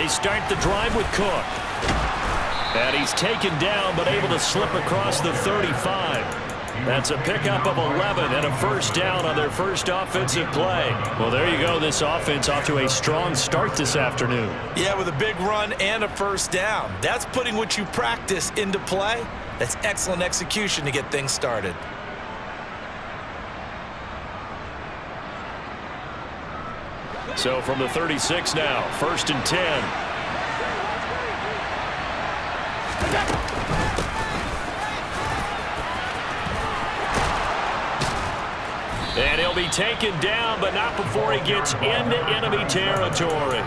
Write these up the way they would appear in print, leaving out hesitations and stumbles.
They start the drive with Cook. And he's taken down, but able to slip across the 35. That's a pickup of 11 and a first down on their first offensive play. Well, there you go. This offense off to a strong start this afternoon. Yeah, with a big run and a first down. That's putting what you practice into play. That's excellent execution to get things started. So from the 36 now, 1st and 10. And he'll be taken down, but not before he gets into enemy territory.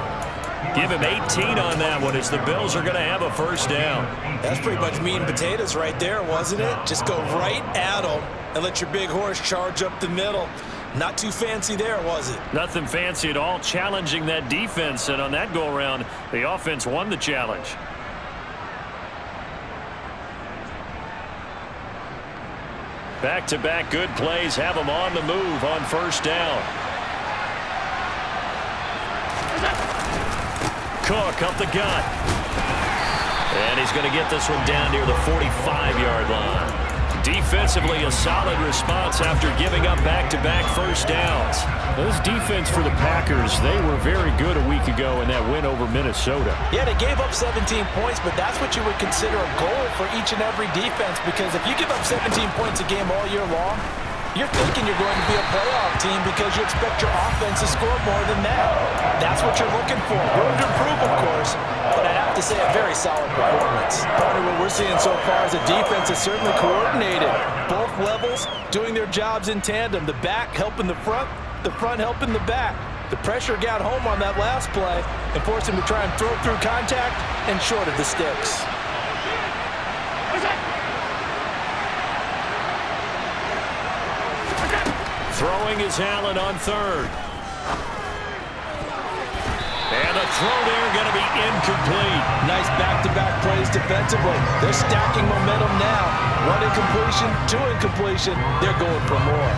Give him 18 on that one as the Bills are going to have a first down. That's pretty much meat and potatoes right there, wasn't it? Just go right at them and let your big horse charge up the middle. Not too fancy there, was it? Nothing fancy at all, challenging that defense. And on that go-around, the offense won the challenge. Back-to-back good plays have them on the move on first down. Cook up the gut. And he's going to get this one down near the 45-yard line. Defensively, a solid response after giving up back-to-back first downs. This defense for the Packers, they were very good a week ago in that win over Minnesota. Yeah, they gave up 17 points, but that's what you would consider a goal for each and every defense, because if you give up 17 points a game all year long, you're thinking you're going to be a playoff team because you expect your offense to score more than that. That's what you're looking for. Room to improve, of course, but I'd have to say a very solid performance. Part of what we're seeing so far is the defense is certainly coordinated. Both levels doing their jobs in tandem. The back helping the front helping the back. The pressure got home on that last play and forced him to try and throw through contact and short of the sticks. Throwing is Allen on third. And the throw there going to be incomplete. Nice back-to-back plays defensively. They're stacking momentum now. One incompletion, two incompletion. They're going for more.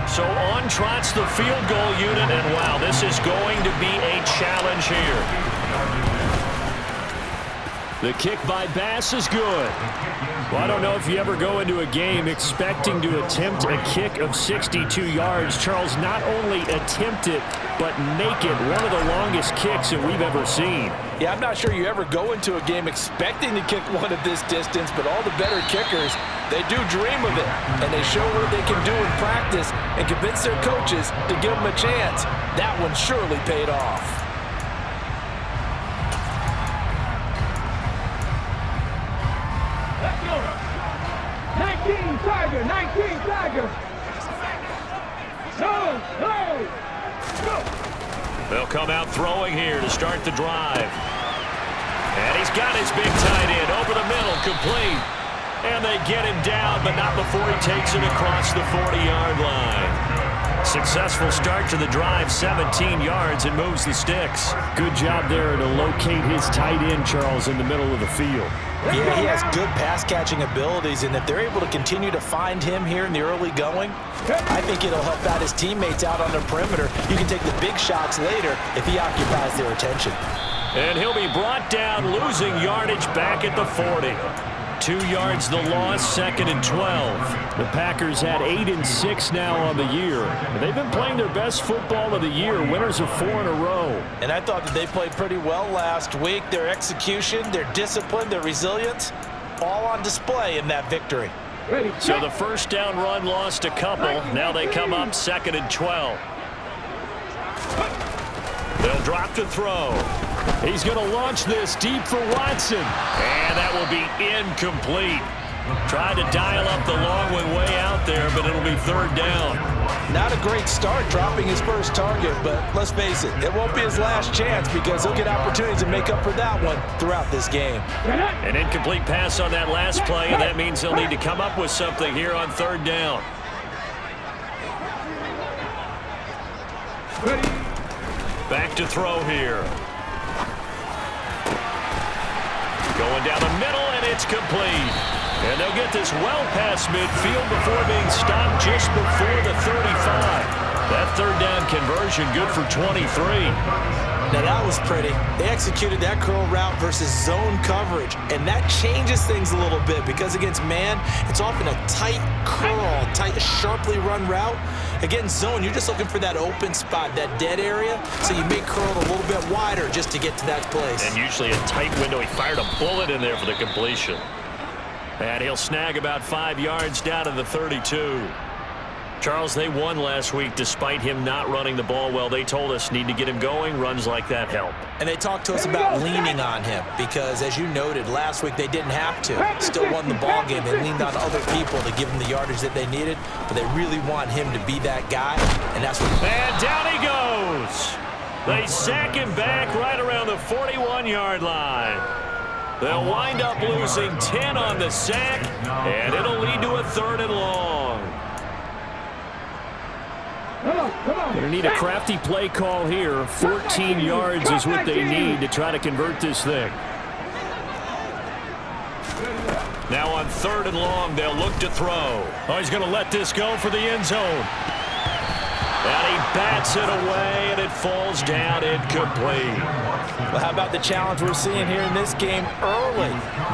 So on trots the field goal unit, and wow, this is going to be a challenge here. The kick by Bass is good. Well, I don't know if you ever go into a game expecting to attempt a kick of 62 yards. Charles, not only attempt it, but make it one of the longest kicks that we've ever seen. Yeah, I'm not sure you ever go into a game expecting to kick one of this distance, but all the better kickers, they do dream of it, and they show what they can do in practice and convince their coaches to give them a chance. That one surely paid off. Let's go. 19 Tiger, 19 Tiger. Go. They'll come out throwing here to start the drive. And he's got his big tight end over the middle, complete. And they get him down, but not before he takes it across the 40-yard line. Successful start to the drive, 17 yards, and moves the sticks. Good job there to locate his tight end, Charles, in the middle of the field. Yeah, he has good pass-catching abilities, and if they're able to continue to find him here in the early going, I think it'll help out his teammates out on the perimeter. You can take the big shots later if he occupies their attention. And he'll be brought down, losing yardage back at the 40. 2 yards the loss, 2nd and 12. The Packers had 8-6 now on the year. They've been playing their best football of the year, winners of 4 in a row. And I thought that they played pretty well last week. Their execution, their discipline, their resilience, all on display in that victory. So the first down run lost a couple. Now they come up 2nd and 12. They'll drop to throw. He's going to launch this deep for Watson. And that will be incomplete. Tried to dial up the long one way out there, but it'll be 3rd down. Not a great start dropping his first target, but let's face it, it won't be his last chance because he'll get opportunities to make up for that one throughout this game. An incomplete pass on that last play, and that means they'll need to come up with something here on 3rd down. Back to throw here. Going down the middle, and it's complete. And they'll get this well past midfield before being stopped just before the 35. That third down conversion good for 23. Now that was pretty. They executed that curl route versus zone coverage, and that changes things a little bit because against man, it's often a tight curl, tight, sharply run route. Against zone, you're just looking for that open spot, that dead area, so you may curl it a little bit wider just to get to that place. And usually a tight window. He fired a bullet in there for the completion. And he'll snag about 5 yards down to the 32. Charles, they won last week despite him not running the ball well. They told us need to get him going. Runs like that help. And they talked to us about leaning on him because, as you noted, last week they didn't have to. Still won the ball game. They leaned on other people to give them the yardage that they needed, but they really want him to be that guy, and that's what. And down he goes. They sack him back right around the 41-yard line. They'll wind up losing 10 on the sack, and it'll lead to a 3rd and long. Going to need a crafty play call here. 14 yards is what they need to try to convert this thing. Now on 3rd and long, they'll look to throw. Oh, he's going to let this go for the end zone. And he bats it away, and it falls down incomplete. Well, how about the challenge we're seeing here in this game early?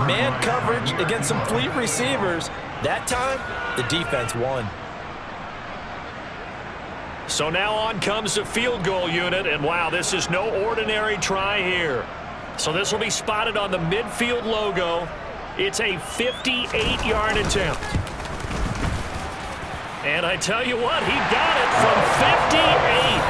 Man coverage against some fleet receivers. That time, the defense won. So now on comes the field goal unit, and wow, this is no ordinary try here. So this will be spotted on the midfield logo. It's a 58-yard attempt. And I tell you what, he got it from 58.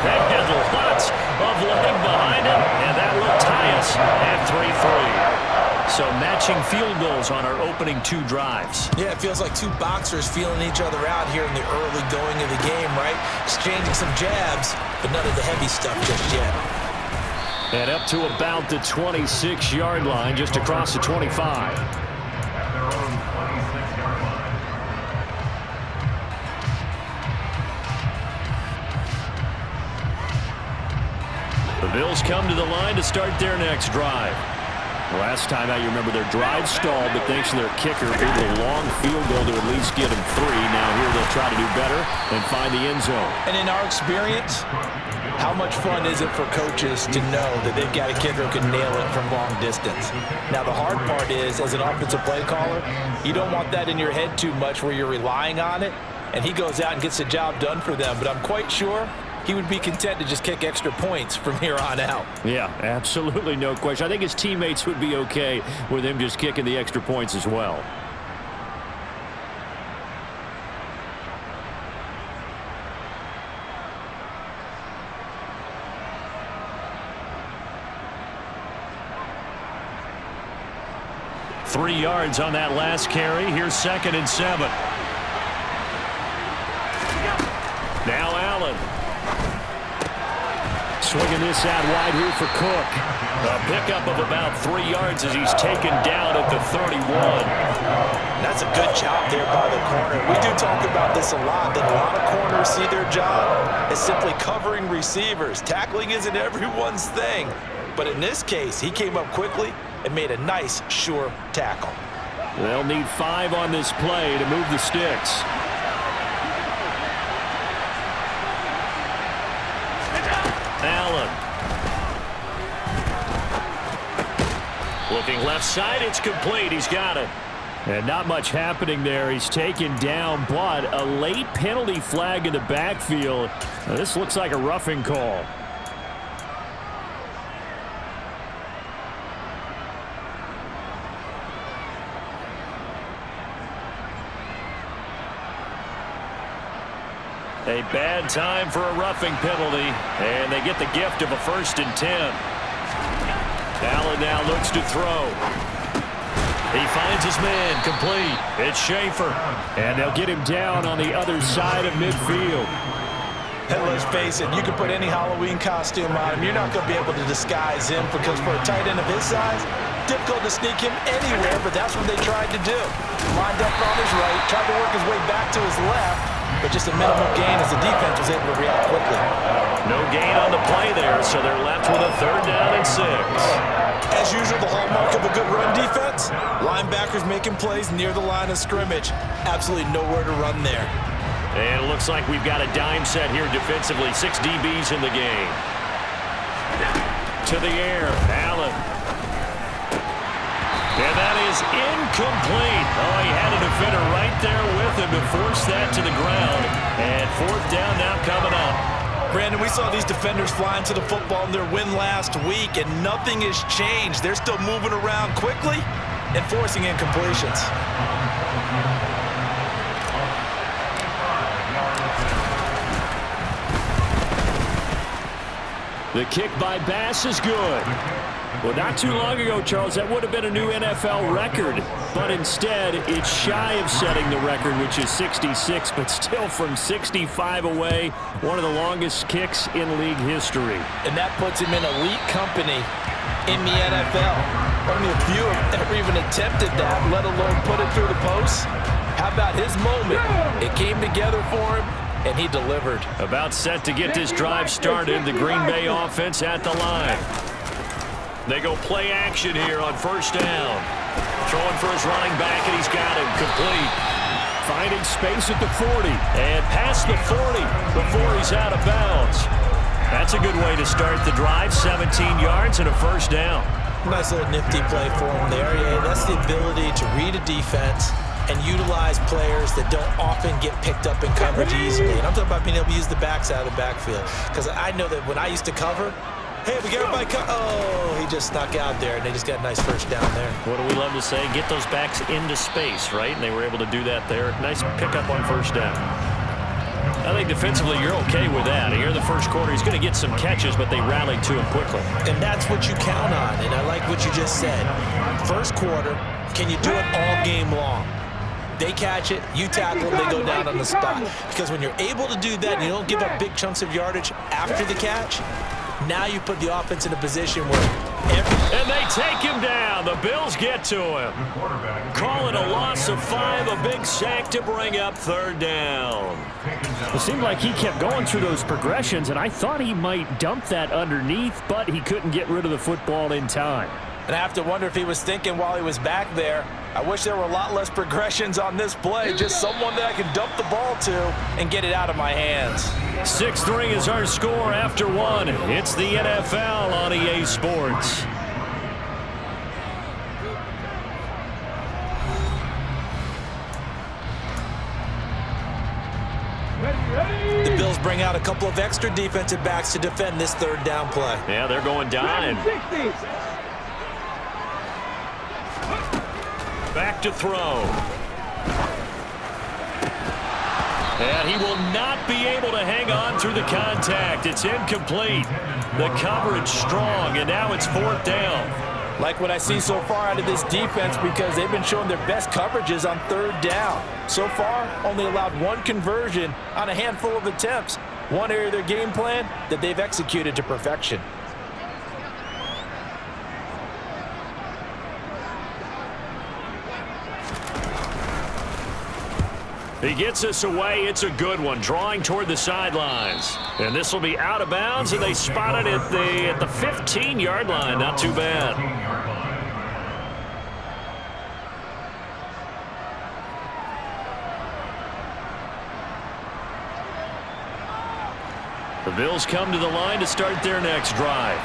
That had lots of leg behind it, and that will tie us at 3-3. So matching field goals on our opening 2 drives. Yeah, it feels like 2 boxers feeling each other out here in the early going of the game, right? Exchanging some jabs, but none of the heavy stuff just yet. And up to about the 26-yard line, just across the 25. The Bills come to the line to start their next drive. Last time out, you remember their drive stalled, but thanks to their kicker, able a long field goal to at least get them 3. Now here they'll try to do better and find the end zone. And in our experience, how much fun is it for coaches to know that they've got a kicker who can nail it from long distance? Now, the hard part is, as an offensive play caller, you don't want that in your head too much where you're relying on it, and he goes out and gets the job done for them. But I'm quite sure he would be content to just kick extra points from here on out. Yeah, absolutely no question. I think his teammates would be okay with him just kicking the extra points as well. Three yards on that last carry. Here's 2nd and 7. Now Allen. Swinging this out wide here for Cook. A pickup of about 3 yards as he's taken down at the 31. That's a good job there by the corner. We do talk about this a lot, that a lot of corners see their job as simply covering receivers. Tackling isn't everyone's thing. But in this case, he came up quickly and made a nice, sure tackle. They'll need 5 on this play to move the sticks. Allen. Looking left side, it's complete. He's got it. And not much happening there. He's taken down, but a late penalty flag in the backfield. Now, this looks like a roughing call. A bad time for a roughing penalty, and they get the gift of a 1st and 10. Allen now looks to throw. He finds his man, complete. It's Schaefer, and they'll get him down on the other side of midfield. And let's face it, you can put any Halloween costume on him. You're not going to be able to disguise him because for a tight end of his size, difficult to sneak him anywhere, but that's what they tried to do. Lined up on his right, tried to work his way back to his left, but just a minimum gain as the defense was able to react quickly. No gain on the play there, so they're left with a 3rd down and 6. As as usual, the hallmark of a good run defense? Linebackers making plays near the line of scrimmage. Absolutely nowhere to run there. And it looks like we've got a dime set here defensively. 6 DBs in the game. To the air, Allen. And that is incomplete. Oh, he had a defender right there with him to force that to the ground. And 4th down now coming up. Brandon, we saw these defenders flying to the football in their win last week, and nothing has changed. They're still moving around quickly and forcing incompletions. The kick by Bass is good. Well, not too long ago, Charles, that would have been a new NFL record. But instead, it's shy of setting the record, which is 66, but still from 65 away, one of the longest kicks in league history. And that puts him in elite company in the NFL. Only a few have ever even attempted that, let alone put it through the post. How about his moment? It came together for him, and he delivered. About set to get this drive started, the Green Bay offense at the line. They go play action here on 1st down. Throwing for his running back, and he's got him complete. Finding space at the 40, and past the 40 before he's out of bounds. That's a good way to start the drive, 17 yards and a 1st down. Nice little nifty play for him there. Yeah, that's the ability to read a defense and utilize players that don't often get picked up in coverage easily. And I'm talking about being able to use the backs out of the backfield. Because I know that when I used to cover, hey, we got everybody oh, he just snuck out there, and they just got a nice 1st down there. What do we love to say? Get those backs into space, right? And they were able to do that there. Nice pickup on 1st down. I think defensively you're okay with that. Here in the 1st quarter, he's going to get some catches, but they rallied to him quickly. And that's what you count on, and I like what you just said. 1st quarter, can you do it all game long? They catch it, you tackle them, they go down on the spot. Because when you're able to do that and you don't give up big chunks of yardage after the catch, now you put the offense in a position where and they take him down. The Bills get to him. Call it a loss of 5, a big sack to bring up 3rd down. It seemed like he kept going through those progressions, and I thought he might dump that underneath, but he couldn't get rid of the football in time. And I have to wonder if he was thinking while he was back there, I wish there were a lot less progressions on this play, just someone that I can dump the ball to and get it out of my hands. 6-3 is our score after 1. It's the NFL on EA Sports. The Bills bring out a couple of extra defensive backs to defend this 3rd down play. Yeah, they're going dime. Back to throw. And he will not be able to hang on through the contact. It's incomplete. The coverage strong, and now it's 4th down. Like what I see so far out of this defense, because they've been showing their best coverages on 3rd down. So far, only allowed 1 conversion on a handful of attempts. One area of their game plan that they've executed to perfection. He gets us away. It's a good one, drawing toward the sidelines. And this will be out of bounds, and they spot it at the 15-yard line. Not too bad. The Bills come to the line to start their next drive.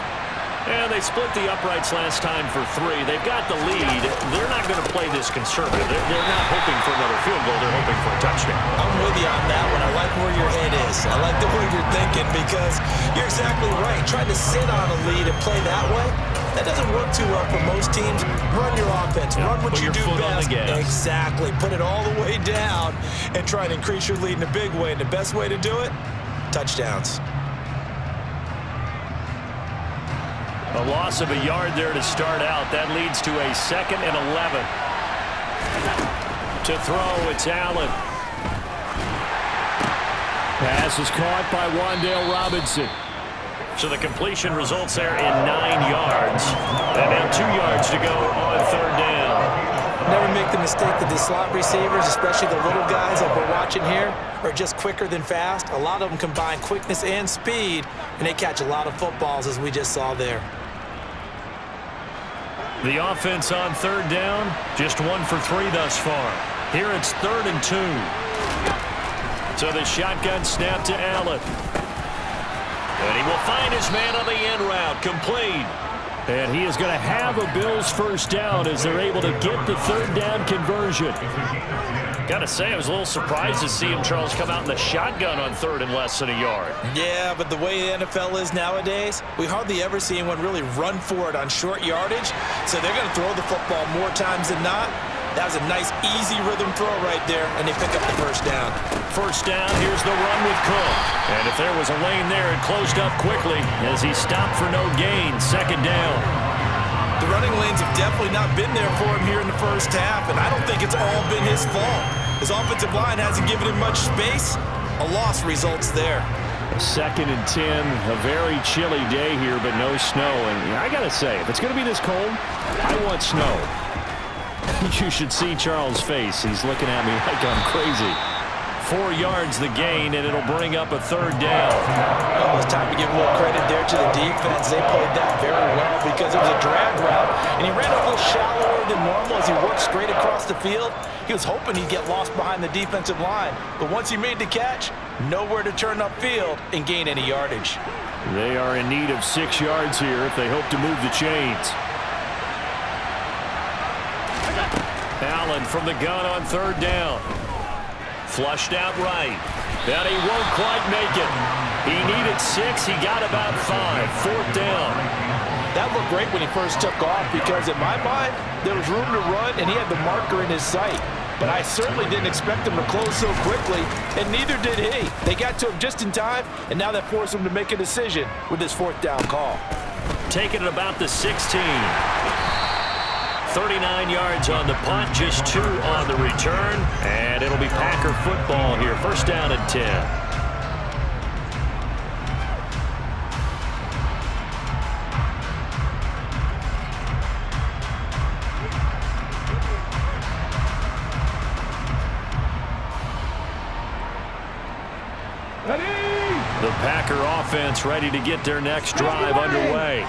And they split the uprights last time for 3. They've got the lead. They're not going to play this conservative. They're not hoping for another field goal. They're hoping for a touchdown. I'm with you on that one. I like where your head is. I like the way you're thinking, because you're exactly right. Trying to sit on a lead and play that way, that doesn't work too well for most teams. Run your offense. Run what you do best. Exactly. Put it all the way down and try and increase your lead in a big way. And the best way to do it, touchdowns. A loss of a yard there to start out. That leads to a 2nd and 11. To throw, it's Allen. Pass is caught by Wan'Dale Robinson. So the completion results there in 9 yards. And now 2 yards to go on 3rd down. Never make the mistake that the slot receivers, especially the little guys like we're watching here, are just quicker than fast. A lot of them combine quickness and speed, and they catch a lot of footballs, as we just saw there. The offense on third down, just 1 for 3 thus far. Here it's 3rd and 2. So the shotgun snap to Allen. And he will find his man on the end route, complete. And he is going to have a Bills first down as they're able to get the 3rd down conversion. Got to say, I was a little surprised to see him, Charles, come out in the shotgun on 3rd and less than a yard. Yeah, but the way the NFL is nowadays, we hardly ever see anyone really run for it on short yardage. So they're going to throw the football more times than not. That was a nice, easy rhythm throw right there, and they pick up the first down. First down, here's the run with Cook. And if there was a lane there, it closed up quickly as he stopped for no gain. 2nd down. The running lanes have definitely not been there for him here in the first half, and I don't think it's all been his fault. His offensive line hasn't given him much space. A loss results there. 2nd and 10, a very chilly day here, but no snow. And I got to say, if it's going to be this cold, I want snow. You should see Charles' face. He's looking at me like I'm crazy. 4 yards the gain, and it'll bring up a 3rd down. Oh, it's time to give a little credit there to the defense. They played that very well because it was a drag route, and he ran a little shallower than normal as he worked straight across the field. He was hoping he'd get lost behind the defensive line, but once he made the catch, nowhere to turn upfield and gain any yardage. They are in need of 6 yards here if they hope to move the chains. Allen from the gun on 3rd down. Flushed out right. That he won't quite make it. He needed 6. He got about 5. 4th down. That looked great when he first took off because in my mind, there was room to run and he had the marker in his sight. But I certainly didn't expect him to close so quickly, and neither did he. They got to him just in time, and now that forced him to make a decision with this 4th down call. Taking it about the 16. 39 yards on the punt, just 2 on the return, and it'll be Packer football here. 1st down and 10. The Packer offense ready to get their next drive underway.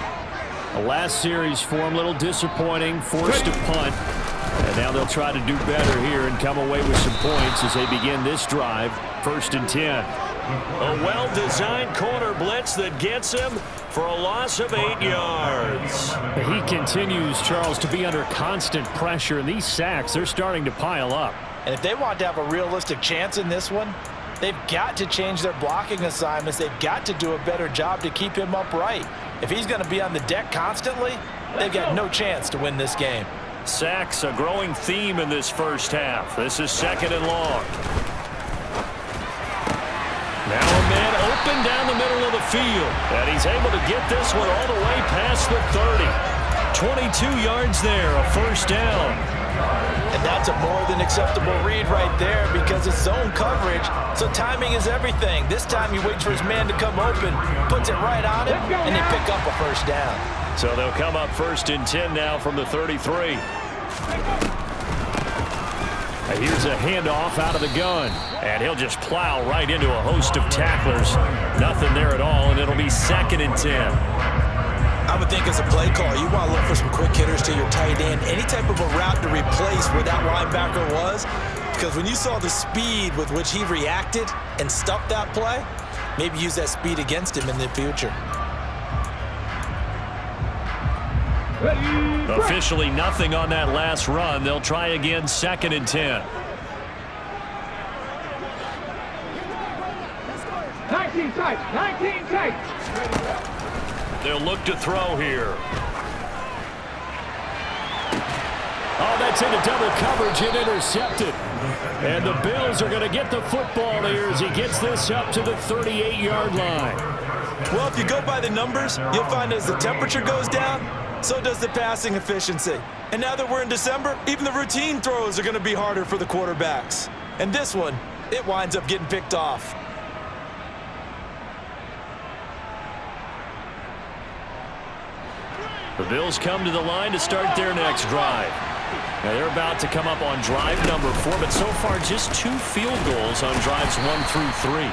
The last series for him, a little disappointing, forced to punt. And now they'll try to do better here and come away with some points as they begin this drive. 1st and 10. A well-designed corner blitz that gets him for a loss of 8 yards. He continues, Charles, to be under constant pressure, and these sacks, they're starting to pile up. And if they want to have a realistic chance in this one, they've got to change their blocking assignments. They've got to do a better job to keep him upright. If he's going to be on the deck constantly, they've got no chance to win this game. Sacks, a growing theme in this first half. This is 2nd and long. Now a man open down the middle of the field. And he's able to get this one all the way past the 30. 22 yards there, a 1st down. And that's a more than acceptable read right there because it's zone coverage, so timing is everything. This time he waits for his man to come open, puts it right on him, and they pick up a 1st down. So they'll come up 1st and 10 now from the 33. Here's a handoff out of the gun. And he'll just plow right into a host of tacklers. Nothing there at all, and it'll be 2nd and 10. I would think as a play call, you want to look for some quick hitters to your tight end, any type of a route to replace where that linebacker was, because when you saw the speed with which he reacted and stuffed that play, maybe use that speed against him in the future. Officially nothing on that last run. They'll try again, 2nd and 10. 19 tight, 19 tight. They'll look to throw here. Oh, that's into double coverage and intercepted. And the Bills are going to get the football here as he gets this up to the 38-yard line. Well, if you go by the numbers, you'll find as the temperature goes down, so does the passing efficiency. And now that we're in December, even the routine throws are going to be harder for the quarterbacks. And this one, it winds up getting picked off. The Bills come to the line to start their next drive. Now they're about to come up on drive number 4, but so far just 2 field goals on drives 1 through 3.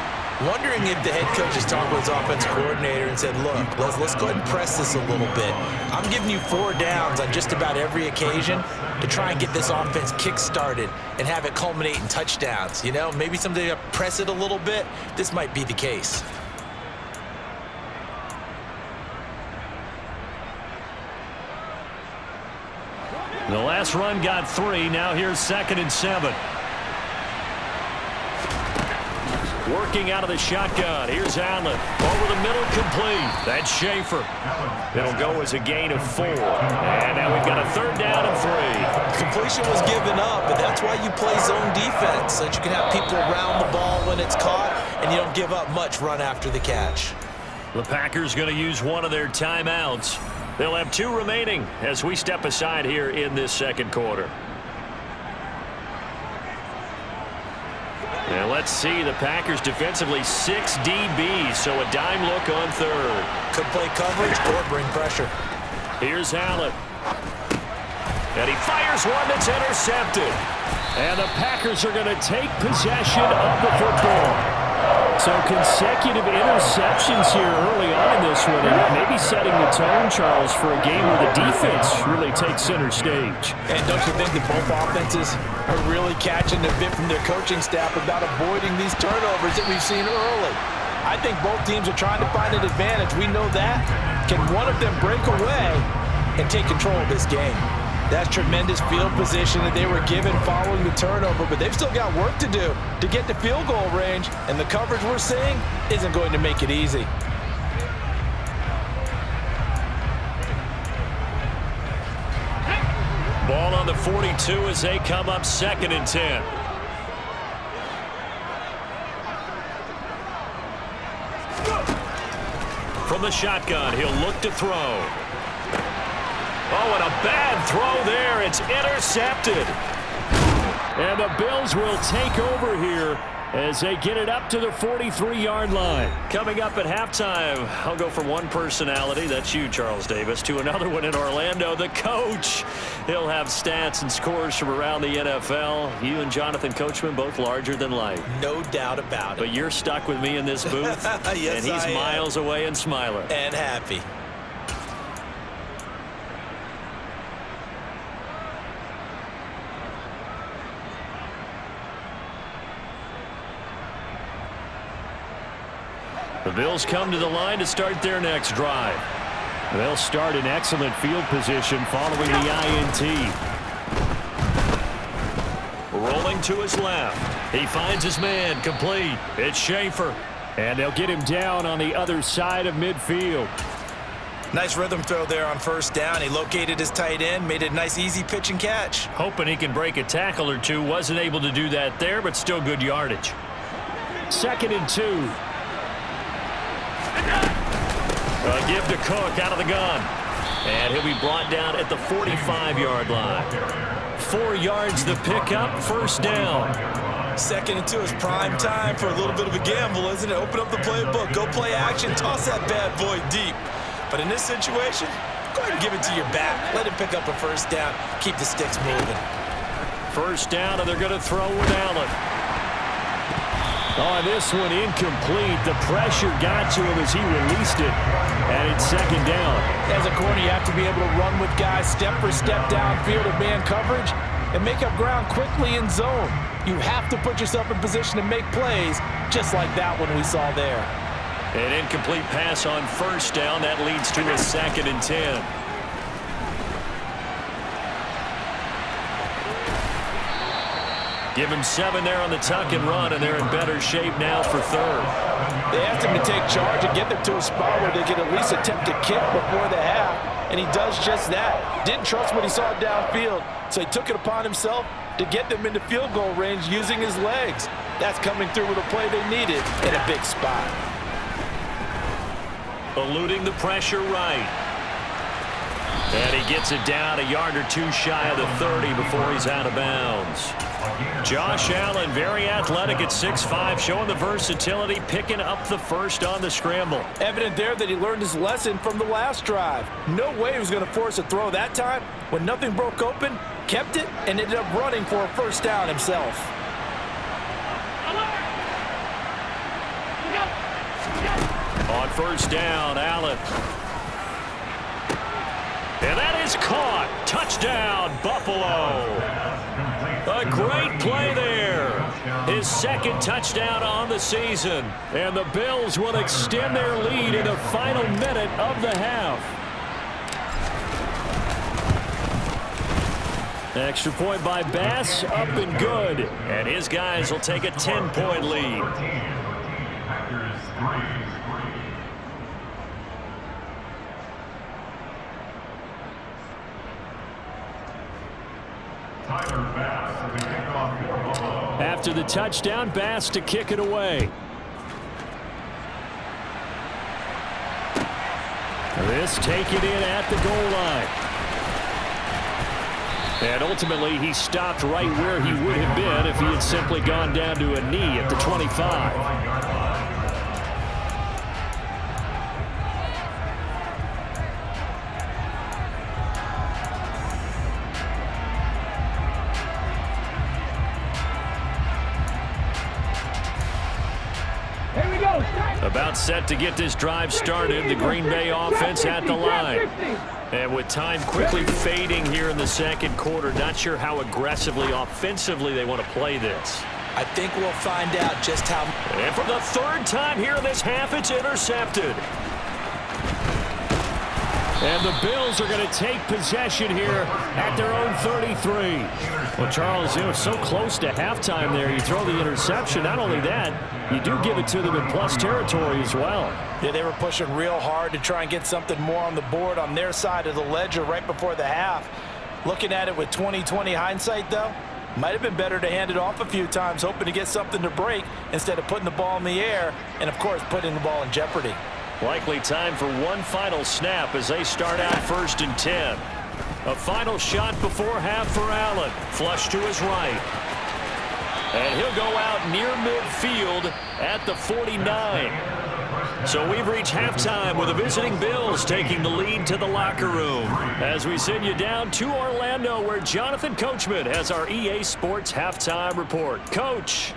Wondering if the head coach has talked with his offensive coordinator and said, look, let's go ahead and press this a little bit. I'm giving you 4 downs on just about every occasion to try and get this offense kick-started and have it culminate in touchdowns. You know, maybe someday to press it a little bit. This might be the case. The last run got 3. Now here's 2nd and 7. Working out of the shotgun. Here's Allen. Over the middle, complete. That's Schaefer. It'll go as a gain of 4. And now we've got a 3rd down and 3. Completion was given up, but that's why you play zone defense, so that you can have people around the ball when it's caught, and you don't give up much run after the catch. The Packers going to use one of their timeouts. They'll have 2 remaining as we step aside here in this 2nd quarter. And let's see, the Packers defensively 6 DBs, so a dime look on 3rd. Could play coverage or bring pressure. Here's Allen. And he fires one that's intercepted. And the Packers are going to take possession of the football. So consecutive interceptions here early on in this one, and maybe setting the tone, Charles, for a game where the defense really takes center stage. And don't you think that both offenses are really catching a bit from their coaching staff about avoiding these turnovers that we've seen early? I think both teams are trying to find an advantage. We know that. Can one of them break away and take control of this game? That's tremendous field position that they were given following the turnover, but they've still got work to do to get to field goal range, and the coverage we're seeing isn't going to make it easy. Ball on the 42 as they come up 2nd and 10. From the shotgun, he'll look to throw. Oh, and a bad throw there. It's intercepted. And the Bills will take over here as they get it up to the 43-yard line. Coming up at halftime, I'll go from one personality, that's you, Charles Davis, to another one in Orlando, the coach. He'll have stats and scores from around the NFL. You and Jonathan Coachman both larger than life. No doubt about it. But you're stuck with me in this booth, yes, and he's miles away and smiling. And happy. The Bills come to the line to start their next drive. They'll start in excellent field position following the INT. Rolling to his left. He finds his man, complete. It's Schaefer. And they'll get him down on the other side of midfield. Nice rhythm throw there on 1st down. He located his tight end, made a nice easy pitch and catch. Hoping he can break a tackle or two. Wasn't able to do that there, but still good yardage. 2nd and 2. A give to Cook out of the gun. And he'll be brought down at the 45-yard line. 4 yards the pickup, 1st down. 2nd and 2 is prime time for a little bit of a gamble, isn't it? Open up the playbook, go play action, toss that bad boy deep. But in this situation, go ahead and give it to your back. Let him pick up a 1st down, keep the sticks moving. 1st down, and they're going to throw with Allen. Oh, this one incomplete. The pressure got to him as he released it. And it's 2nd down. As a corner, you have to be able to run with guys step for step downfield in man coverage and make up ground quickly in zone. You have to put yourself in position to make plays, just like that one we saw there. An incomplete pass on 1st down. That leads to a 2nd and 10. Give him 7 there on the tuck and run, and they're in better shape now for 3rd. They asked him to take charge and get them to a spot where they could at least attempt to kick before the half, and he does just that. Didn't trust what he saw downfield, so he took it upon himself to get them into field goal range using his legs. That's coming through with a play they needed in a big spot. Eluding the pressure right. And he gets it down a yard or two shy of the 30 before he's out of bounds. Josh Allen, very athletic at 6'5", showing the versatility, picking up the 1st on the scramble. Evident there that he learned his lesson from the last drive. No way he was going to force a throw that time. When nothing broke open, kept it, and ended up running for a 1st down himself. first down. Allen. And that is caught. Touchdown, Buffalo. A great play there. His second touchdown on the season. And the Bills will extend their lead in the final minute of the half. Extra point by Bass, up and good. And his guys will take a 10-point lead. After the touchdown, Bass to kick it away. This taken in at the goal line. And ultimately, he stopped right where he would have been if he had simply gone down to a knee at the 25. About set to get this drive started, the Green Bay offense at the line. And with time quickly fading here in the second quarter, not sure how aggressively, offensively they want to play this. I think we'll find out just how. And for the third time here in this half, it's intercepted. And the Bills are going to take possession here at their own 33. Well, Charles, you know, so close to halftime there. You throw the interception. Not only that, you do give it to them in plus territory as well. Yeah, they were pushing real hard to try and get something more on the board on their side of the ledger right before the half. Looking at it with 20/20 hindsight, though, might have been better to hand it off a few times, hoping to get something to break instead of putting the ball in the air and, of course, putting the ball in jeopardy. Likely time for one final snap as they start out 1st and 10. A final shot before half for Allen. Flush to his right. And he'll go out near midfield at the 49. So we've reached halftime with the visiting Bills taking the lead to the locker room. As we send you down to Orlando, where Jonathan Coachman has our EA Sports halftime report. Coach.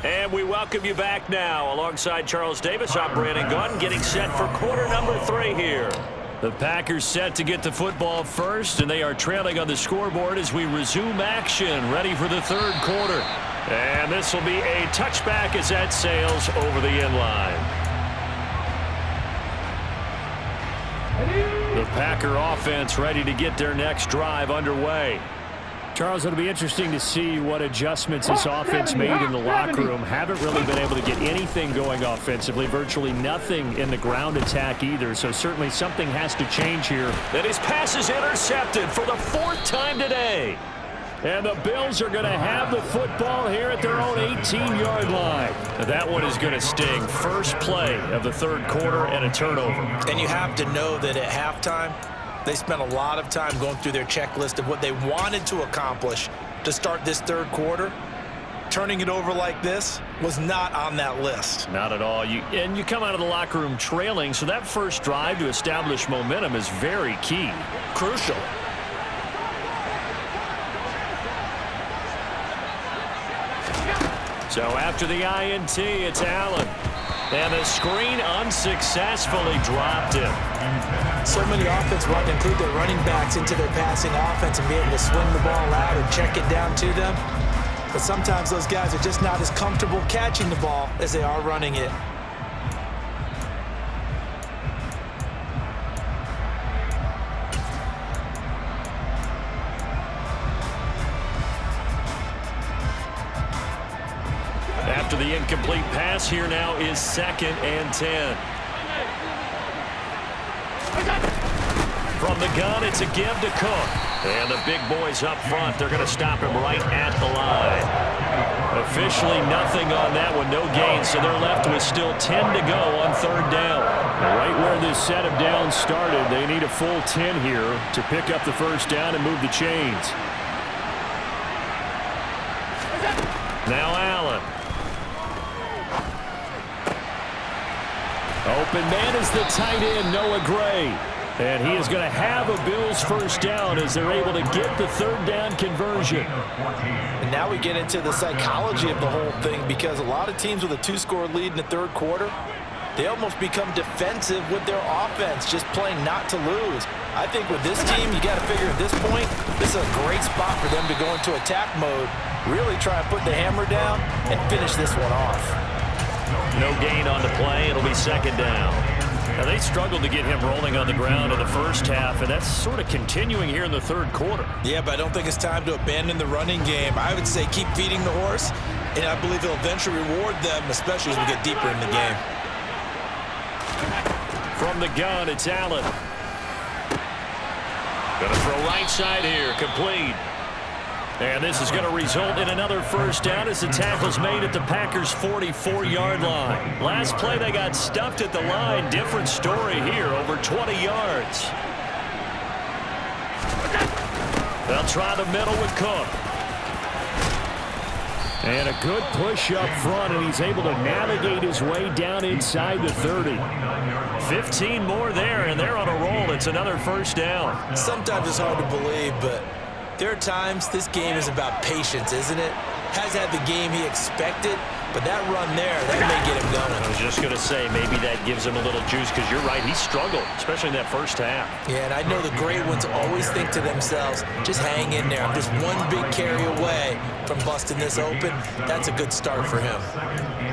And we welcome you back now. Alongside Charles Davis, I'm Brandon Gunn, getting set for quarter number 3 here. The Packers set to get the football first, and they are trailing on the scoreboard as we resume action, ready for the third quarter. And this will be a touchback as that sails over the end line. The Packer offense ready to get their next drive underway. Charles, it'll be interesting to see what adjustments this offense made in the locker room. Haven't really been able to get anything going offensively, virtually nothing in the ground attack either, so certainly something has to change here. And his pass is intercepted for the 4th time today. And the Bills are going to have the football here at their own 18-yard line. That one is going to sting. First play of the third quarter and a turnover. And you have to know that at halftime, they spent a lot of time going through their checklist of what they wanted to accomplish to start this third quarter. Turning it over like this was not on that list. Not at all. You come out of the locker room trailing, so that first drive to establish momentum is very key. Crucial. So after the INT, it's Allen. And the screen unsuccessfully dropped him. So many offense want to include their running backs into their passing offense and be able to swing the ball out or check it down to them. But sometimes those guys are just not as comfortable catching the ball as they are running it. After the incomplete pass, here now is 2nd and 10. From the gun, it's a give to Cook. And the big boys up front, they're going to stop him right at the line. Officially nothing on that one, no gain, so they're left with still 10 to go on 3rd down. Right where this set of downs started, they need a full 10 here to pick up the first down and move the chains. Now Allen. Open man is the tight end, Noah Gray. And he is going to have a Bills first down as they're able to get the third down conversion. And now we get into the psychology of the whole thing, because a lot of teams with a 2-score lead in the third quarter, they almost become defensive with their offense, just playing not to lose. I think with this team, you got to figure at this point, this is a great spot for them to go into attack mode, really try and put the hammer down and finish this one off. No gain on the play. It'll be second down. Now, they struggled to get him rolling on the ground in the first half, and that's sort of continuing here in the third quarter. Yeah, but I don't think it's time to abandon the running game. I would say keep feeding the horse, and I believe he'll eventually reward them, especially as we get deeper in the game. From the gun, it's Allen. Going to throw right side here, complete. And this is going to result in another first down as the tackle's made at the Packers' 44-yard line. Last play, they got stuffed at the line. Different story here, over 20 yards. They'll try the middle with Cook. And a good push up front, and he's able to navigate his way down inside the 30. 15 more there, and they're on a roll. It's another first down. Sometimes it's hard to believe, but there are times this game is about patience, isn't it? Has had the game he expected, but that run there, that may get him going. I was just going to say, maybe that gives him a little juice, because you're right, he struggled, especially in that first half. Yeah, and I know the great ones always think to themselves, just hang in there. I'm just one big carry away from busting this open. That's a good start for him.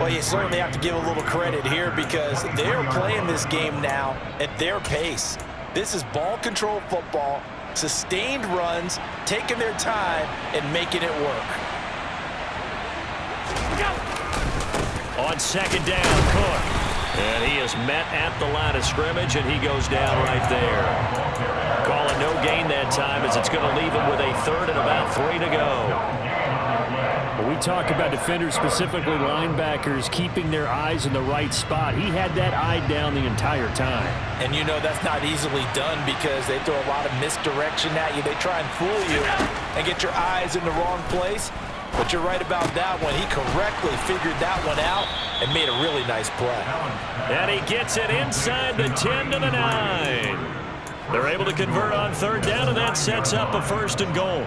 Well, you certainly have to give a little credit here, because they're playing this game now at their pace. This is ball control football, sustained runs, taking their time, and making it work. On second down, Cook. And he is met at the line of scrimmage, and he goes down right there. Calling no gain that time, as it's going to leave him with a third and about 3 to go. When we talk about defenders, specifically linebackers, keeping their eyes in the right spot, he had that eye down the entire time. And you know that's not easily done, because they throw a lot of misdirection at you. They try and fool you and get your eyes in the wrong place. But you're right about that one. He correctly figured that one out and made a really nice play. And he gets it inside the 10 to the 9. They're able to convert on third down, and that sets up a first and goal.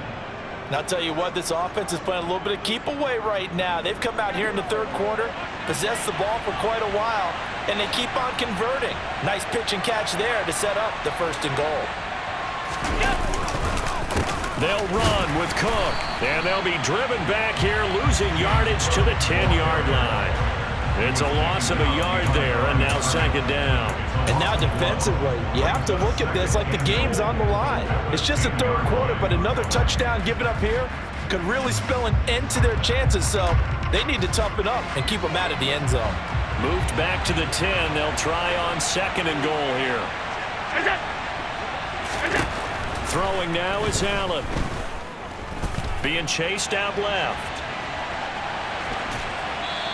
And I'll tell you what, this offense is playing a little bit of keep away right now. They've come out here in the third quarter, possessed the ball for quite a while, and they keep on converting. Nice pitch and catch there to set up the first and goal. They'll run with Cook, and they'll be driven back here, losing yardage to the 10-yard line. It's a loss of a yard there, and now second down. And now defensively, you have to look at this like the game's on the line. It's just the third quarter, but another touchdown given up here could really spell an end to their chances, so they need to toughen up and keep them out of the end zone. Moved back to the 10. They'll try on second and goal here. Throwing now is Allen. Being chased out left.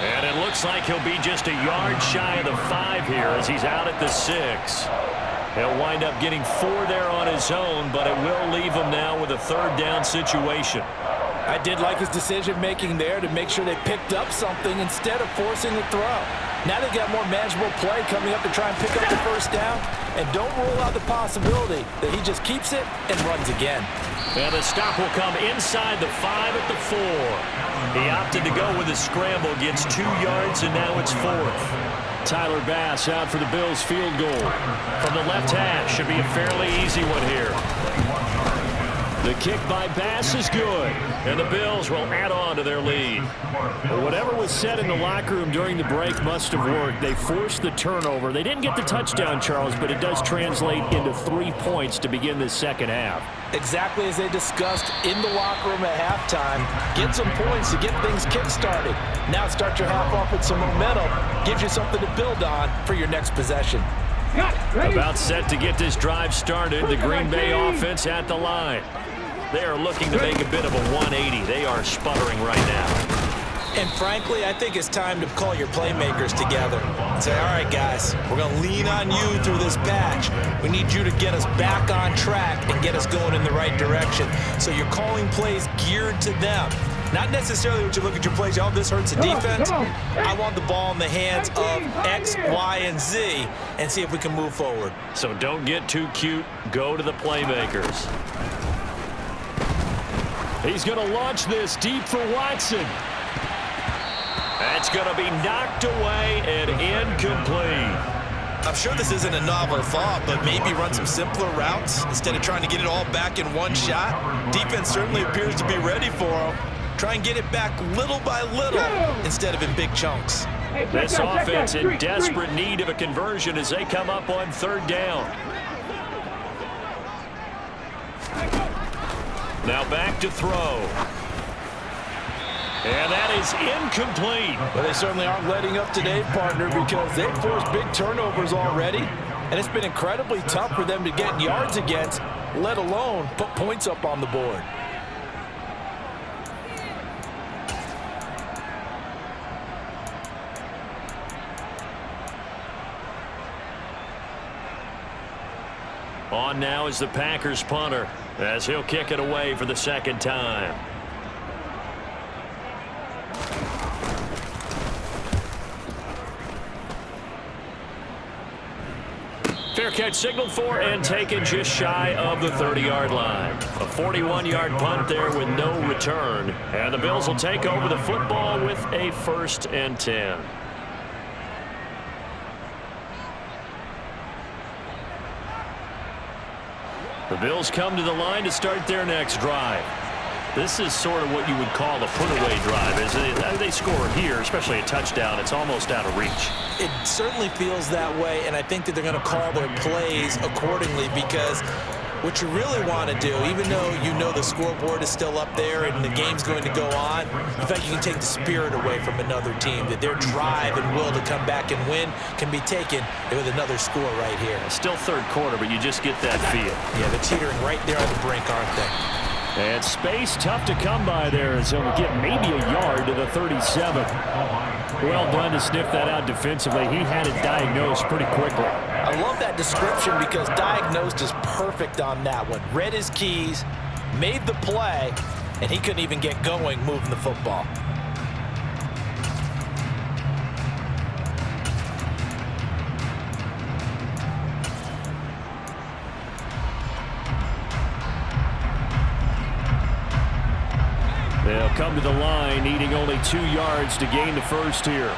And it looks like he'll be just a yard shy of the 5 here as he's out at the 6. He'll wind up getting 4 there on his own, but it will leave him now with a third down situation. I did like his decision-making there to make sure they picked up something instead of forcing the throw. Now they've got more manageable play coming up to try and pick up the first down, and don't rule out the possibility that he just keeps it and runs again. And the stop will come inside the 5 at the 4. He opted to go with a scramble, gets 2 yards, and now it's 4th. Tyler Bass out for the Bills field goal. From the left hash, should be a fairly easy one here. The kick by Bass is good. And the Bills will add on to their lead. Well, whatever was said in the locker room during the break must have worked. They forced the turnover. They didn't get the touchdown, Charles, but it does translate into 3 points to begin this second half. Exactly as they discussed in the locker room at halftime. Get some points to get things kick-started. Now start your half off with some momentum. Gives you something to build on for your next possession. About set to get this drive started. The Green Bay offense at the line. They are looking to make a bit of a 180. They are sputtering right now. And frankly, I think it's time to call your playmakers together and say, all right, guys, we're going to lean on you through this patch. We need you to get us back on track and get us going in the right direction. So you're calling plays geared to them. Not necessarily what you look at your plays. Oh, this hurts the defense. I want the ball in the hands of X, Y, and Z and see if we can move forward. So don't get too cute. Go to the playmakers. He's going to launch this deep for Watson. That's going to be knocked away and incomplete. I'm sure this isn't a novel thought, but maybe run some simpler routes instead of trying to get it all back in one shot. Defense certainly appears to be ready for him. Try and get it back little by little instead of in big chunks. This offense in desperate need of a conversion as they come up on third down. Now back to throw. And that is incomplete. But they certainly aren't letting up today, partner, because they've forced big turnovers already. And it's been incredibly tough for them to get yards against, let alone put points up on the board. On now is the Packers punter as he'll kick it away for the second time. Fair catch signaled for and taken just shy of the 30-yard line. A 41-yard punt there with no return. And the Bills will take over the football with a 1st and 10. The Bills come to the line to start their next drive. This is sort of what you would call a put-away drive. As they score here, especially a touchdown, it's almost out of reach. It certainly feels that way, and I think that they're going to call their plays accordingly because what you really want to do, even though you know the scoreboard is still up there and the game's going to go on, in fact, you can take the spirit away from another team, that their drive and will to come back and win can be taken with another score right here. Still third quarter, but you just get that feel. Yeah, they're teetering right there on the brink, aren't they? And space tough to come by there as he'll get maybe a yard to the 37. Well done to sniff that out defensively. He had it diagnosed pretty quickly. I love that description because diagnosed is perfect on that one. Read his keys, made the play, and he couldn't even get going moving the football. They'll come to the line, needing only 2 yards to gain the first here.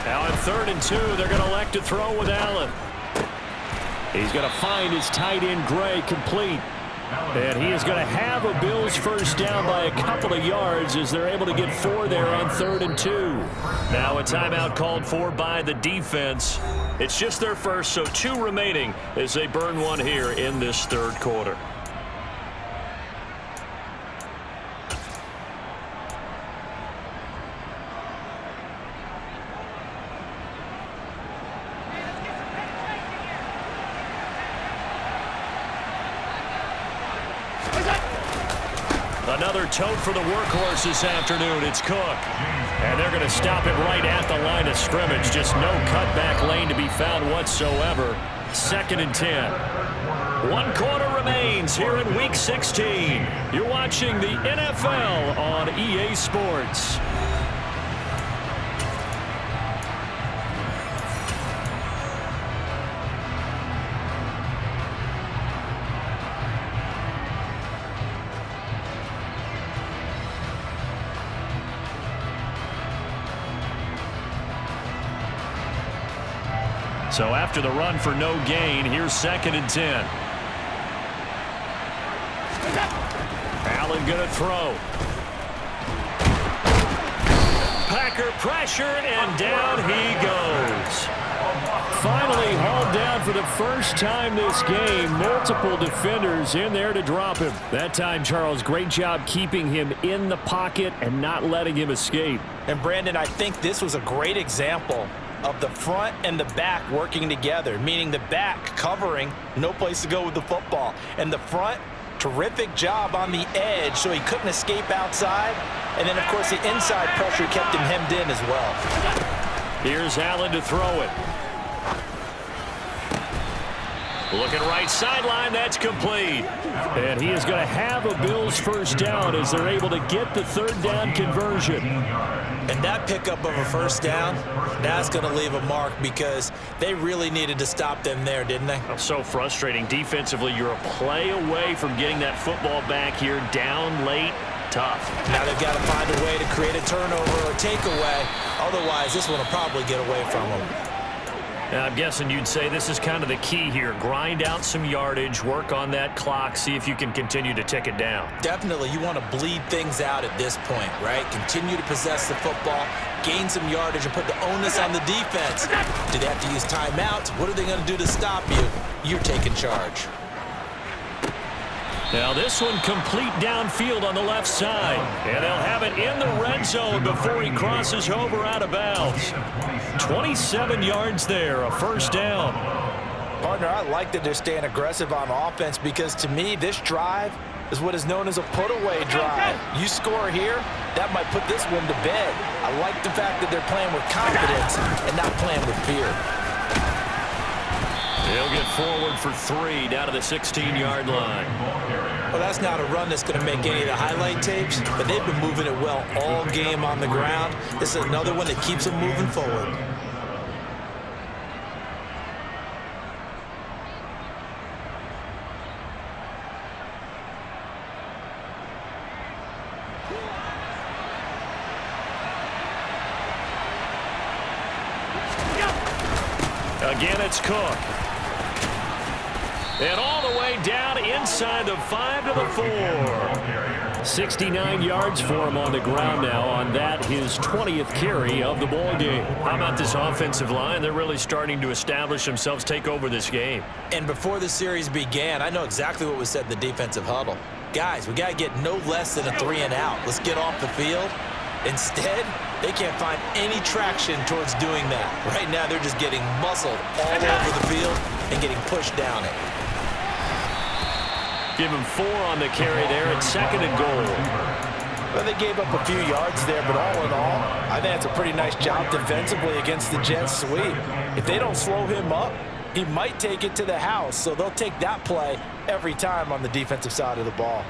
Now on 3rd and 2, they're going to elect to throw with Allen. He's going to find his tight end, Gray, complete. And he is going to have a Bills first down by a couple of yards as they're able to get 4 there on 3rd and 2. Now a timeout called for by the defense. It's just their first, so 2 remaining as they burn one here in this third quarter. Another tote for the workhorse this afternoon. It's Cook. And they're going to stop it right at the line of scrimmage. Just no cutback lane to be found whatsoever. 2nd and 10. 1 quarter remains here in Week 16. You're watching the NFL on EA Sports. So after the run for no gain, here's 2nd and 10. Allen going to throw. Packer pressure, and down he goes. Finally hauled down for the first time this game. Multiple defenders in there to drop him. That time, Charles, great job keeping him in the pocket and not letting him escape. And Brandon, I think this was a great example of the front and the back working together, meaning the back covering, no place to go with the football. And the front, terrific job on the edge so he couldn't escape outside. And then, of course, the inside pressure kept him hemmed in as well. Here's Allen to throw it. Looking right sideline, that's complete. And he is going to have a Bills first down as they're able to get the third down conversion. And that pickup of a first down, that's going to leave a mark because they really needed to stop them there, didn't they? So frustrating. Defensively, you're a play away from getting that football back here down late. Tough. Now they've got to find a way to create a turnover or takeaway. Otherwise, this one will probably get away from them. I'm guessing you'd say this is kind of the key here. Grind out some yardage, work on that clock, see if you can continue to tick it down. Definitely, you want to bleed things out at this point, right? Continue to possess the football, gain some yardage, and put the onus on the defense. Do they have to use timeouts? What are they going to do to stop you? You're taking charge. Now this one complete downfield on the left side. And they'll have it in the red zone before he crosses over out of bounds. 27 yards there, a first down. Partner, I like that they're staying aggressive on offense because to me, this drive is what is known as a put-away drive. You score here, that might put this one to bed. I like the fact that they're playing with confidence and not playing with fear. He'll get forward for 3 down to the 16-yard line. Well, that's not a run that's going to make any of the highlight tapes, but they've been moving it well all game on the ground. This is another one that keeps them moving forward. Again, it's Cook. And all the way down inside the 5 to the 4. 69 yards for him on the ground now on that, his 20th carry of the ball game. How about this offensive line? They're really starting to establish themselves, take over this game. And before the series began, I know exactly what was said in the defensive huddle. Guys, we got to get no less than a 3 and out. Let's get off the field. Instead, they can't find any traction towards doing that. Right now, they're just getting muscled all over the field and getting pushed down it. Give him 4 on the carry there at 2nd and goal. Well, they gave up a few yards there, but all in all, I think it's a pretty nice job defensively against the Jets sweep. If they don't slow him up, he might take it to the house, so they'll take that play every time on the defensive side of the ball.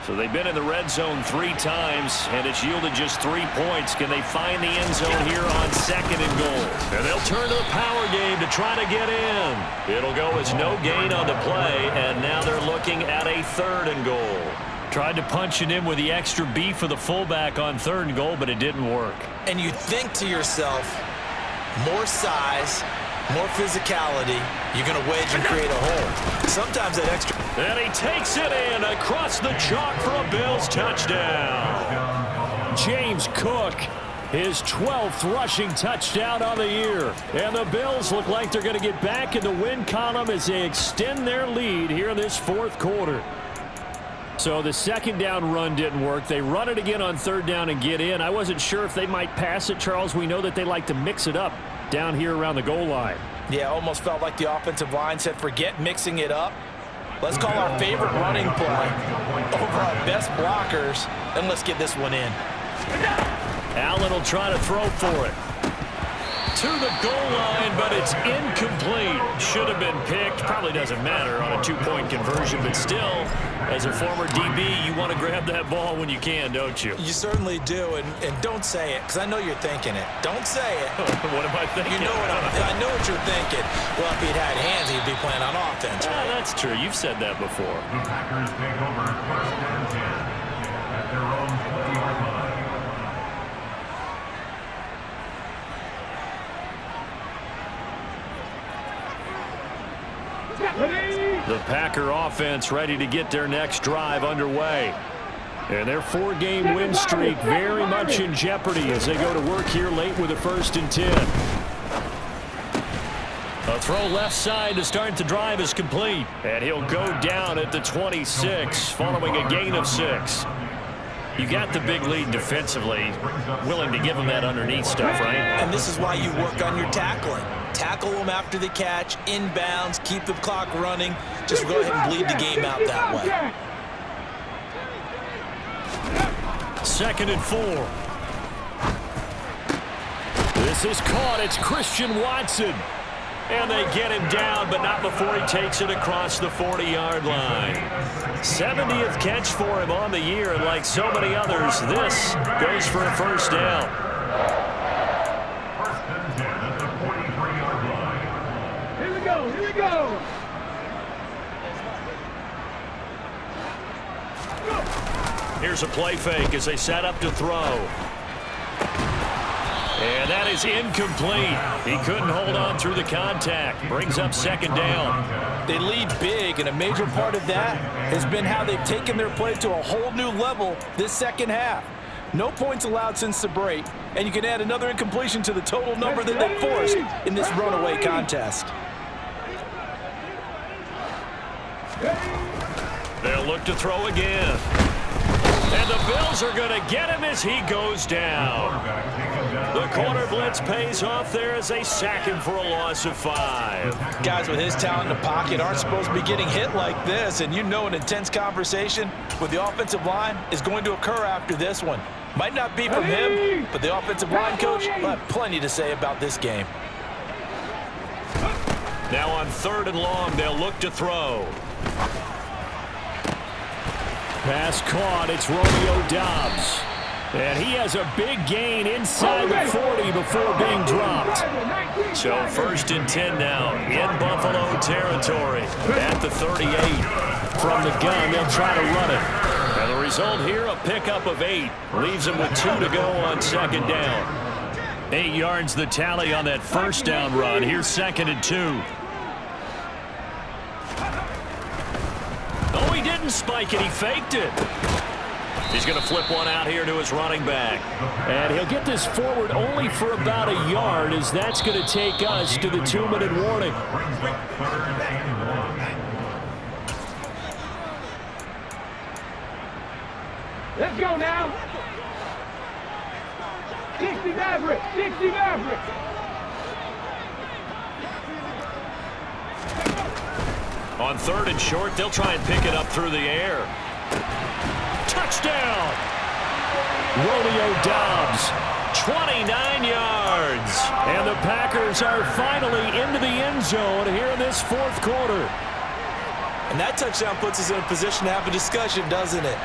So they've been in the red zone 3 times, and it's yielded just 3 points. Can they find the end zone here on 2nd and goal? And they'll turn to the power game to try to get in. It'll go as no gain on the play, and now they're looking at a 3rd and goal. Tried to punch it in with the extra beef of the fullback on 3rd and goal, but it didn't work. And you think to yourself, more size, more physicality, you're going to wedge and create a hole. Sometimes that extra... And he takes it in across the chalk for a Bills touchdown. James Cook, his 12th rushing touchdown on the year. And the Bills look like they're going to get back in the win column as they extend their lead here in this 4th quarter. So the 2nd down run didn't work. They run it again on 3rd down and get in. I wasn't sure if they might pass it, Charles. We know that they like to mix it up down here around the goal line. Yeah, almost felt like the offensive line said, forget mixing it up. Let's call our favorite running play over our best blockers, and let's get this one in. Allen will try to throw for it. To the goal line, but it's incomplete. Should have been picked. Probably doesn't matter on a 2-point conversion, but still, as a former DB, you want to grab that ball when you can, don't you? You certainly do, and don't say it, because I know you're thinking it. Don't say it. What am I thinking? You know I know what you're thinking. Well, if he'd had hands, he'd be playing on offense. Yeah, that's true. You've said that before. The Packers take over first and 10 at their own 20-yard line. The Packer offense ready to get their next drive underway. And their 4-game win streak very much in jeopardy as they go to work here late with a 1st and 10. A throw left side to start the drive is complete. And he'll go down at the 26 following a gain of 6. You got the big lead defensively. Willing to give him that underneath stuff, right? And this is why you work on your tackling. Tackle them after the catch, inbounds, keep the clock running. Just go ahead and bleed the game out that way. 2nd and 4. This is caught. It's Christian Watson. And they get him down, but not before he takes it across the 40-yard line. 70th catch for him on the year, and like so many others, this goes for a first down. First and 10 at the 43-yard line. Here we go, here we go. Here's a play fake as they set up to throw. And that is incomplete. He couldn't hold on through the contact. Brings up second down. They lead big, and a major part of that has been how they've taken their play to a whole new level this second half. No points allowed since the break, and you can add another incompletion to the total number that they forced in this runaway contest. They'll look to throw again. And the Bills are going to get him as he goes down. The corner blitz pays off there as they sack him for a loss of 5. Guys with his talent in the pocket aren't supposed to be getting hit like this, and you know an intense conversation with the offensive line is going to occur after this one. Might not be from him, but the offensive line coach will have plenty to say about this game. Now on 3rd and long, they'll look to throw. Pass caught. It's Romeo Doubs. And he has a big gain inside the 40 before being dropped. So 1st and 10 now in Buffalo territory at the 38. From the gun, they'll try to run it. And the result here, a pickup of 8. Leaves them with 2 to go on second down. 8 yards the tally on that first down run. Here's 2nd and 2. Oh, he didn't spike it. He faked it. He's going to flip one out here to his running back. And he'll get this forward only for about a yard, as that's going to take us to the 2-minute warning. Let's go now. 60 Maverick, 60 Maverick. On 3rd and short, they'll try and pick it up through the air. Touchdown! Romeo Doubs. 29 yards. And the Packers are finally into the end zone here in this 4th quarter. And that touchdown puts us in a position to have a discussion, doesn't it?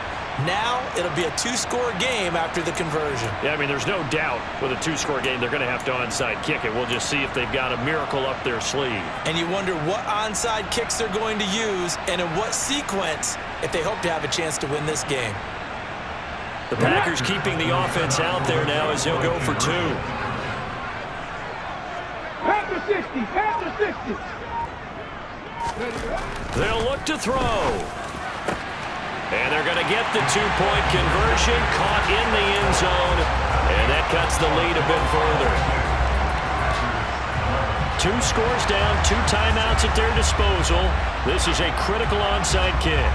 Now it'll be a 2-score game after the conversion. Yeah, I mean, there's no doubt with a 2-score game they're going to have to onside kick it. We'll just see if they've got a miracle up their sleeve. And you wonder what onside kicks they're going to use and in what sequence if they hope to have a chance to win this game. The Packers keeping the offense out there now as he'll go for 2. Panther 60, Panther 60. They'll look to throw. And they're going to get the 2-point conversion, caught in the end zone, and that cuts the lead a bit further. 2 scores down, 2 timeouts at their disposal. This is a critical onside kick.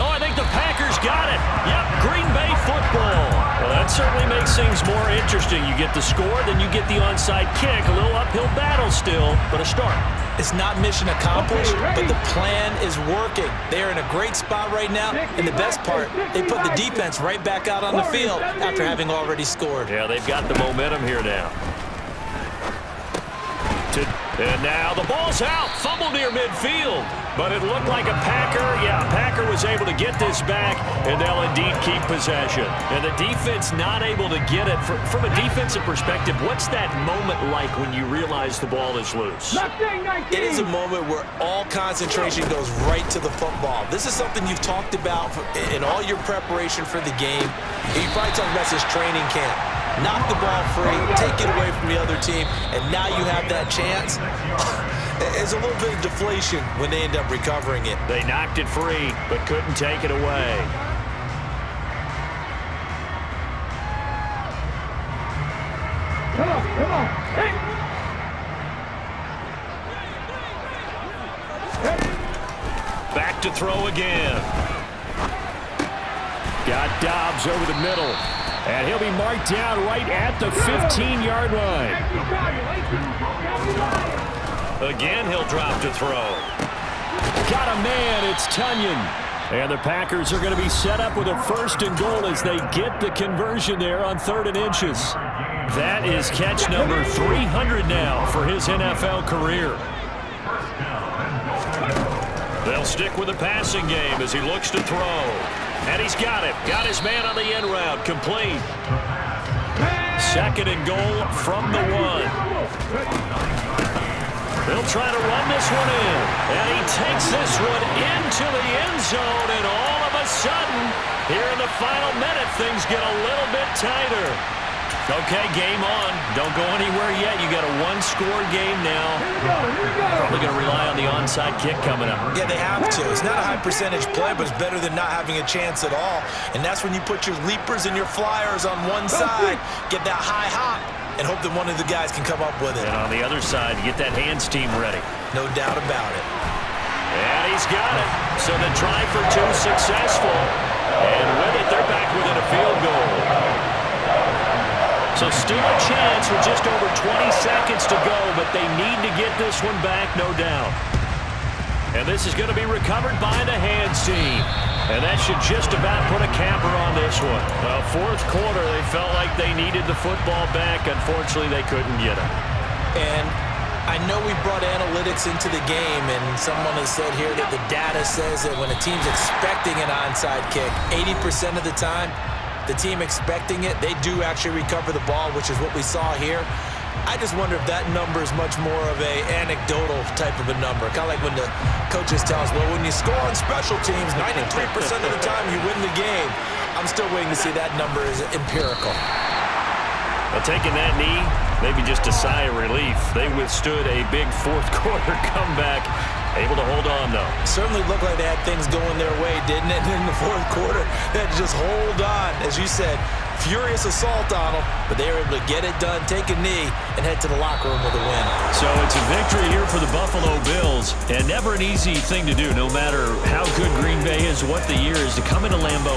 Oh, I think the Packers got it. Yep, Green Bay football. Well, that certainly makes things more interesting. You get the score, then you get the onside kick. A little uphill battle still, but a start. It's not mission accomplished, but the plan is working. They are in a great spot right now, and the best part, they put the defense right back out on the field after having already scored. Yeah, they've got the momentum here now. And now the ball's out. Fumble near midfield. But it looked like a Packer was able to get this back, and they'll indeed keep possession. And the defense not able to get it. From a defensive perspective, what's that moment like when you realize the ball is loose? It is a moment where all concentration goes right to the football. This is something you've talked about in all your preparation for the game. You probably talked about this training camp. Knock the ball free, take it away from the other team, and now you have that chance. There's a little bit of deflation when they end up recovering it. They knocked it free, but couldn't take it away. Come on, come on. Hey. Back to throw again. Got Doubs over the middle. And he'll be marked down right at the 15-yard line. Again, he'll drop to throw. Got a man. It's Tunyon. And the Packers are going to be set up with a 1st and goal as they get the conversion there on 3rd and inches. That is catch number 300 now for his NFL career. They'll stick with the passing game as he looks to throw. And he's got it. Got his man on the end route. Complete. 2nd and goal from the 1. They'll try to run this one in. And he takes this one into the end zone. And all of a sudden, here in the final minute, things get a little bit tighter. Okay, game on. Don't go anywhere yet. You got a 1-score game now. Probably going to rely on the onside kick coming up. Yeah, they have to. It's not a high-percentage play, but it's better than not having a chance at all. And that's when you put your leapers and your flyers on one side, get that high hop, and hope that one of the guys can come up with it. And on the other side, you get that hands team ready. No doubt about it. And he's got it. So the try for 2 successful. And with it, they're back within a field goal. So still a chance with just over 20 seconds to go, but they need to get this one back, no doubt. And this is going to be recovered by the hands team. And that should just about put a capper on this one. 4th quarter, they felt like they needed the football back. Unfortunately, they couldn't get it. And I know we brought analytics into the game, and someone has said here that the data says that when a team's expecting an onside kick, 80% of the time, the team expecting it, they do actually recover the ball, which is what we saw here. I just wonder if that number is much more of a anecdotal type of a number. Kind of like when the coaches tell us, well, when you score on special teams, 93% of the time you win the game. I'm still waiting to see that number is empirical. Well, taking that knee, maybe just a sigh of relief. They withstood a big 4th quarter comeback. Able to hold on, though. Certainly looked like they had things going their way, didn't it? In the 4th quarter, they had to just hold on. As you said, furious assault on them, but they were able to get it done, take a knee, and head to the locker room with a win. So it's a victory here for the Buffalo Bills, and never an easy thing to do, no matter how good Green Bay is, what the year is, to come into Lambeau